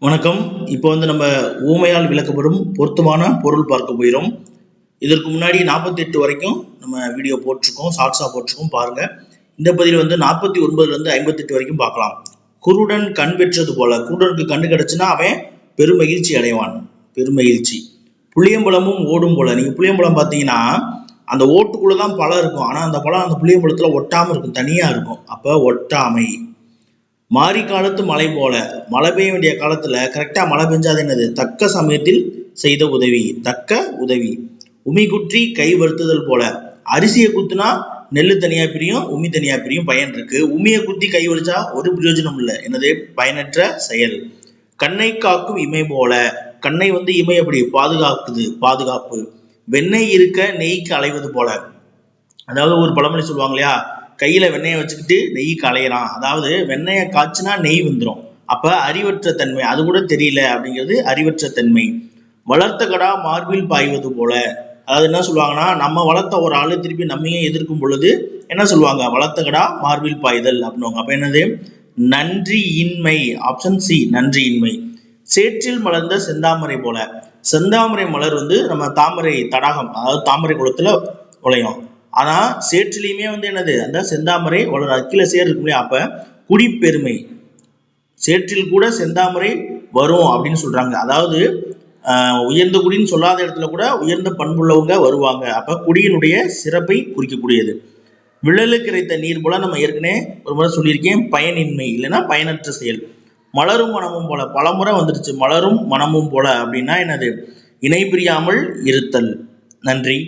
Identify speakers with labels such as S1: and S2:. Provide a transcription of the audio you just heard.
S1: வணக்கம். இப்போ நம்ம ஊமையால் விளக்கப்படும் பொருத்தமான பொருள் பார்க்க போயிடும். இதற்கு முன்னாடி 48 வரைக்கும் நம்ம வீடியோ போட்டிருக்கோம், ஷார்ட்ஸாக போட்டிருக்கோம், பாருங்க. இந்த பதிவில் 49லேருந்து 58 வரைக்கும் பார்க்கலாம். குருடன் கண் பெற்றது போல, குருடனுக்கு கண்ணு கிடைச்சுன்னா அவன் பெருமகிழ்ச்சி அடைவான். பெருமகிழ்ச்சி. புளியம்பழமும் ஓடும் போல. நீங்க புளியம்பழம் பார்த்தீங்கன்னா அந்த ஓட்டுக்குள்ளதான் பழம் இருக்கும், ஆனா அந்த பழம் அந்த புளியம்பழத்துல ஒட்டாம இருக்கும், தனியா இருக்கும். அப்ப ஒட்டாமை. மாரி காலத்து மழை போல, மழை பெய்ய வேண்டிய காலத்துல கரெக்டா மழை பெஞ்சாது என்னது, தக்க சமயத்தில் செய்த உதவி, தக்க உதவி. உமி குற்றி கை வருத்துதல் போல, அரிசியை குத்துனா நெல்லு தனியா பிரியும், உமி தனியா பிரியும், பயன் இருக்கு. உமியை குத்தி கை வலிச்சா ஒரு பிரயோஜனம் இல்லை, என்னது, பயனற்ற செயல். கண்ணை காக்கும் இமை போல, கண்ணை இமை எப்படி பாதுகாக்குது, பாதுகாப்பு. வெண்ணெய் இருக்க நெய்க்கு அலைவது போல, அதாவது ஒரு பழமொழி சொல்லுவாங்க இல்லையா, கையில வெண்ணெயை வச்சுக்கிட்டு நெய்க்கு அலையிறான். அதாவது வெண்ணெயை காய்ச்சினா நெய் வந்துடும். அப்ப அறிவற்ற தன்மை, அது கூட தெரியல அப்படிங்கிறது அறிவற்ற தன்மை. வளர்த்த கடா மார்பில் பாய்வது போல, அதாவது என்ன சொல்லுவாங்கன்னா, நம்ம வளர்த்த ஒரு ஆளு திருப்பி நம்மையே எதிர்க்கும் பொழுது என்ன சொல்லுவாங்க, வளர்த்த கடா மார்பில் பாய்தல் அப்படின்னுவாங்க. அப்ப என்னது, நன்றி இன்மை. ஆப்ஷன் சி, நன்றி இன்மை. சேற்றில் மலர்ந்த செந்தாமரை போல, செந்தாமரை மலர் நம்ம தாமரை தடாகம், அதாவது தாமரை குளத்துல உழையும். ஆனா சேற்றிலையுமே என்னது, அந்த செந்தாமரை வளர கீழே சேர் இருக்கு இல்லையா, அப்ப குடிப்பெருமை. சேற்றில் கூட செந்தாமரை வரும் அப்படின்னு சொல்றாங்க. அதாவது உயர்ந்த குடின்னு சொல்லாத இடத்துல கூட உயர்ந்த பண்புள்ளவங்க வருவாங்க. அப்ப குடியினுடைய சிறப்பை குறிக்கக்கூடியது. விழலுக்கு இறைத்த நீர் போல, நம்ம ஏற்கனவே ஒரு முறை சொல்லியிருக்கேன், பயனின்மை இல்லைன்னா பயனற்ற செயல். மலரும் மனமும் போல, பலமுறை வந்துருச்சு, மலரும் மனமும் போல அப்படின்னா என்னது, இணை பிரியாமல் இருத்தல். நன்றி.